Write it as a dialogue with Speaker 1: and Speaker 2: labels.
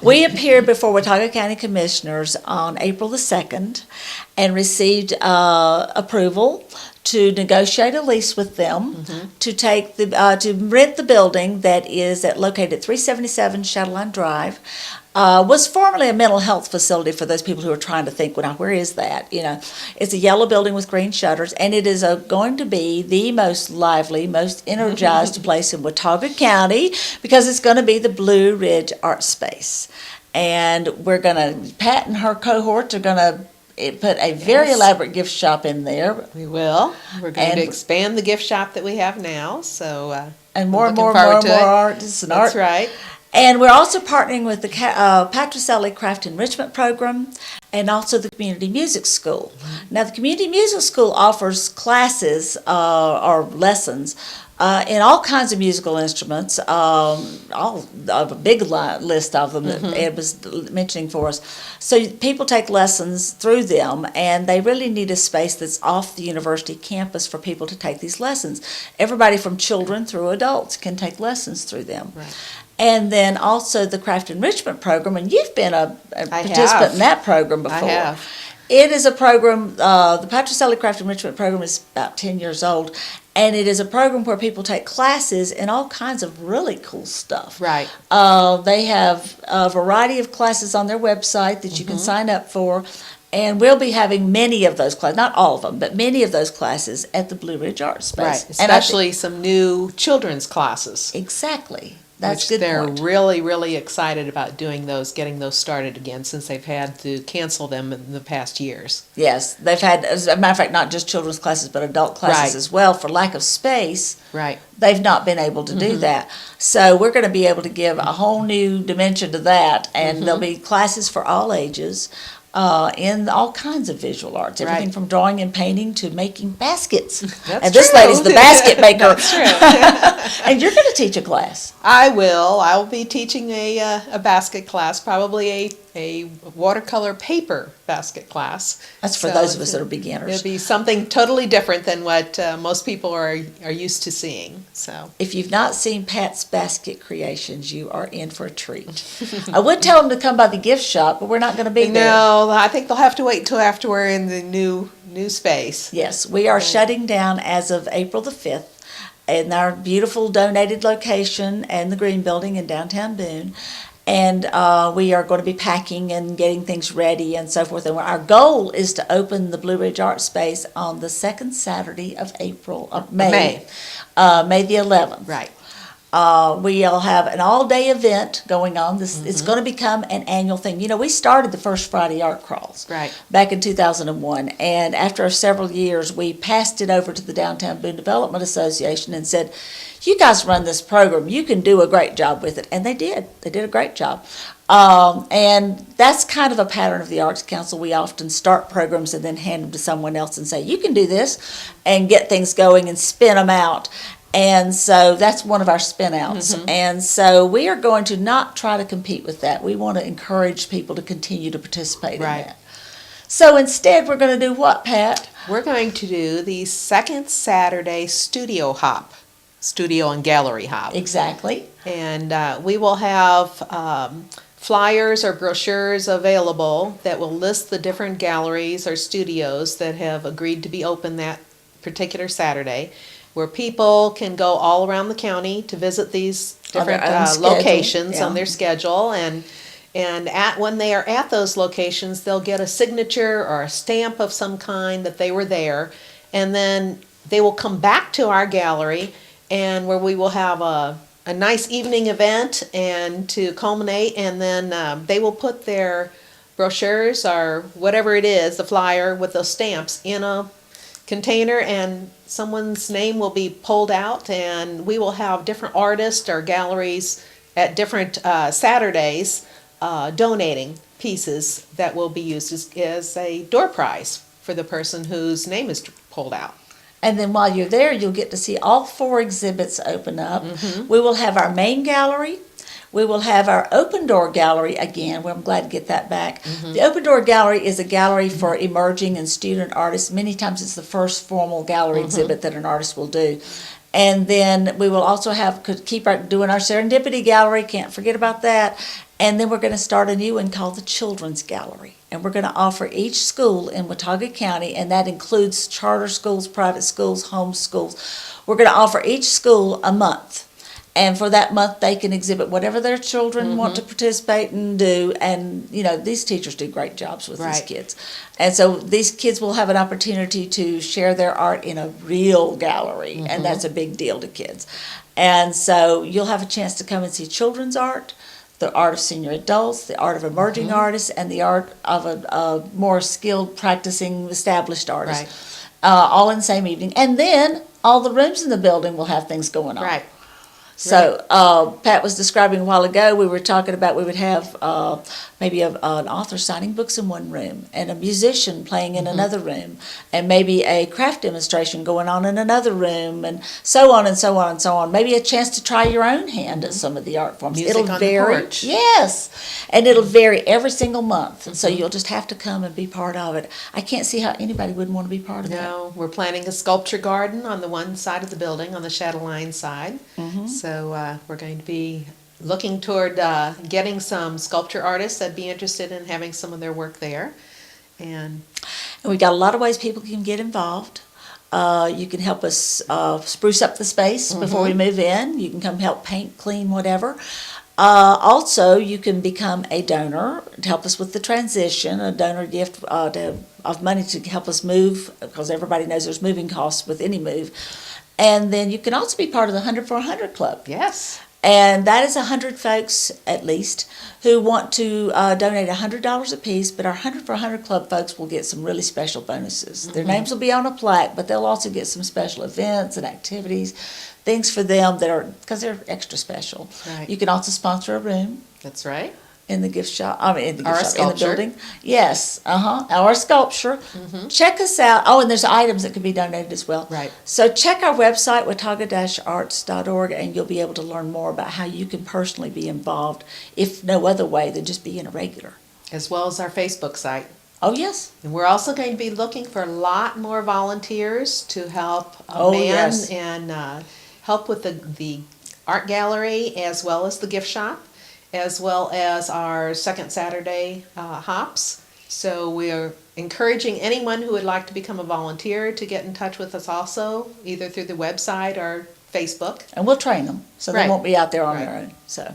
Speaker 1: We appeared before Watauga County Commissioners on April the 2nd and received approval to negotiate a lease with them to take to rent the building that is located at 377 Shadowline Drive. Was formerly a mental health facility for those people who are trying to think, well, now, where is that? You know, it's a yellow building with green shutters, and it is going to be the most lively, most energized place in Watauga County because it's going to be the Blue Ridge Art Space. And Pat and her cohorts are going to put a very elaborate gift shop in there.
Speaker 2: We will. We're going to expand the gift shop that we have now. So
Speaker 1: and more artists and art.
Speaker 2: That's right.
Speaker 1: And we're also partnering with the Patricelli Craft Enrichment Program and also the Community Music School. Now, the Community Music School offers classes or lessons in all kinds of musical instruments, a big list of them that Ed was mentioning for us. So people take lessons through them, and they really need a space that's off the university campus for people to take these lessons. Everybody from children through adults can take lessons through them.
Speaker 2: Right.
Speaker 1: And then also the Craft Enrichment Program, and you've been a participant in that program before.
Speaker 2: I have.
Speaker 1: It is a program, the Patricelli Craft Enrichment Program is about 10 years old, and it is a program where people take classes in all kinds of really cool stuff.
Speaker 2: Right.
Speaker 1: They have a variety of classes on their website that you can sign up for, and we'll be having many of those classes, not all of them, but many of those classes at the Blue Ridge Art Space.
Speaker 2: Right, especially some new children's classes.
Speaker 1: Exactly. That's
Speaker 2: which
Speaker 1: good
Speaker 2: they're
Speaker 1: point.
Speaker 2: really, really excited about doing those, getting those started again, since they've had to cancel them in the past years.
Speaker 1: Yes, they've had, as a matter of fact, not just children's classes, but adult classes as well. For lack of space,
Speaker 2: Right.
Speaker 1: they've not been able to do that. So we're going to be able to give a whole new dimension to that, and there'll be classes for all ages. In all kinds of visual arts, everything
Speaker 2: Right.
Speaker 1: from drawing and painting to making baskets.
Speaker 2: That's
Speaker 1: And this
Speaker 2: true.
Speaker 1: lady's the basket maker.
Speaker 2: That's true.
Speaker 1: And you're going to teach a class.
Speaker 2: I will. I'll be teaching a basket class, probably a watercolor paper basket class.
Speaker 1: That's for those of us that are beginners.
Speaker 2: It'll be something totally different than what most people are used to seeing. So
Speaker 1: If you've not seen Pat's basket creations, you are in for a treat. I would tell them to come by the gift shop, but we're not going to be there.
Speaker 2: no, I think they'll have to wait until after we're in the new space.
Speaker 1: Yes, we are shutting down as of April the 5th in our beautiful donated location and the Green Building in downtown Boone. And we are going to be packing and getting things ready and so forth. And our goal is to open the Blue Ridge Art Space on the second Saturday of May the 11th.
Speaker 2: Right.
Speaker 1: We'll have an all-day event going on. It's going to become an annual thing. You know, we started the first Friday art crawls
Speaker 2: Right.
Speaker 1: back in 2001, and after several years, we passed it over to the Downtown Boone Development Association and said, you guys run this program. You can do a great job with it. And they did. They did a great job. And that's kind of a pattern of the Arts Council. We often start programs and then hand them to someone else and say, you can do this, and get things going and spin them out. And so that's one of our spin outs. And so we are going to not try to compete with that. We want to encourage people to continue to participate
Speaker 2: Right.
Speaker 1: in that. So instead, we're going to do what, Pat?
Speaker 2: We're going to do the second Saturday studio hop, studio and gallery hop.
Speaker 1: Exactly.
Speaker 2: And we will have flyers or brochures available that will list the different galleries or studios that have agreed to be open that particular Saturday, where people can go all around the county to visit these
Speaker 1: On their
Speaker 2: different
Speaker 1: own schedule,
Speaker 2: locations
Speaker 1: yeah.
Speaker 2: on their schedule. And when they are at those locations, they'll get a signature or a stamp of some kind that they were there. And then they will come back to our gallery, and where we will have a nice evening event and to culminate, and then they will put their brochures or whatever it is, the flyer with those stamps, in a container, and someone's name will be pulled out, and we will have different artists or galleries at different Saturdays donating pieces that will be used as a door prize for the person whose name is pulled out.
Speaker 1: And then while you're there, you'll get to see all 4 exhibits open up. We will have our main gallery. We will have our open door gallery again. Well, I'm glad to get that back. The open door gallery is a gallery for emerging and student artists. Many times it's the first formal gallery exhibit that an artist will do. And then we will also keep doing our serendipity gallery. Can't forget about that. And then we're going to start a new one called the Children's Gallery. And we're going to offer each school in Watauga County, and that includes charter schools, private schools, home schools. We're going to offer each school a month. And for that month, they can exhibit whatever their children want to participate and do. And, you know, these teachers do great jobs with these
Speaker 2: Right.
Speaker 1: kids. And so these kids will have an opportunity to share their art in a real gallery. And that's a big deal to kids. And so you'll have a chance to come and see children's art, the art of senior adults, the art of emerging artists, and the art of a more skilled, practicing, established artist.
Speaker 2: Right.
Speaker 1: All in the same evening. And then all the rooms in the building will have things going on.
Speaker 2: Right.
Speaker 1: So Pat was describing a while ago, we were talking about we would have maybe an author signing books in one room, and a musician playing in another room, and maybe a craft demonstration going on in another room, and so on and so on and so on. Maybe a chance to try your own hand at some of the art forms.
Speaker 2: Music
Speaker 1: It'll
Speaker 2: on the
Speaker 1: vary.
Speaker 2: porch.
Speaker 1: Yes, and it'll vary every single month. So you'll just have to come and be part of it. I can't see how anybody wouldn't want to be part of that.
Speaker 2: No, we're planning a sculpture garden on the one side of the building, on the Chatelaine side. So we're going to be looking toward getting some sculpture artists that'd be interested in having some of their work there. And
Speaker 1: And we've got a lot of ways people can get involved. You can help us spruce up the space before we move in. You can come help paint, clean, whatever. Also, you can become a donor to help us with the transition, a donor gift of money to help us move, because everybody knows there's moving costs with any move. And then you can also be part of the 100 for 100 Club.
Speaker 2: yes,
Speaker 1: And that is 100 folks, at least, who want to donate $100 apiece, but our 100 for 100 Club folks will get some really special bonuses. Their names will be on a plaque, but they'll also get some special events and activities, things for them that are, because they're extra special.
Speaker 2: Right.
Speaker 1: You can also sponsor a room
Speaker 2: that's right.
Speaker 1: in the gift shop, in the
Speaker 2: Or a
Speaker 1: gift shop, in the
Speaker 2: sculpture.
Speaker 1: building. Yes, or a sculpture. Check us out. Oh, and there's items that can be donated as well.
Speaker 2: Right.
Speaker 1: So check our website, watauga-arts.org, and you'll be able to learn more about how you can personally be involved, if no other way than just being a regular.
Speaker 2: As well as our Facebook site.
Speaker 1: Oh, yes.
Speaker 2: And we're also going to be looking for a lot more volunteers to help
Speaker 1: Oh,
Speaker 2: man
Speaker 1: yes.
Speaker 2: and help with the art gallery, as well as the gift shop, as well as our second Saturday hops. So we're encouraging anyone who would like to become a volunteer to get in touch with us also, either through the website or Facebook.
Speaker 1: And we'll train them, so they
Speaker 2: Right.
Speaker 1: won't be out there on
Speaker 2: Right.
Speaker 1: their own. So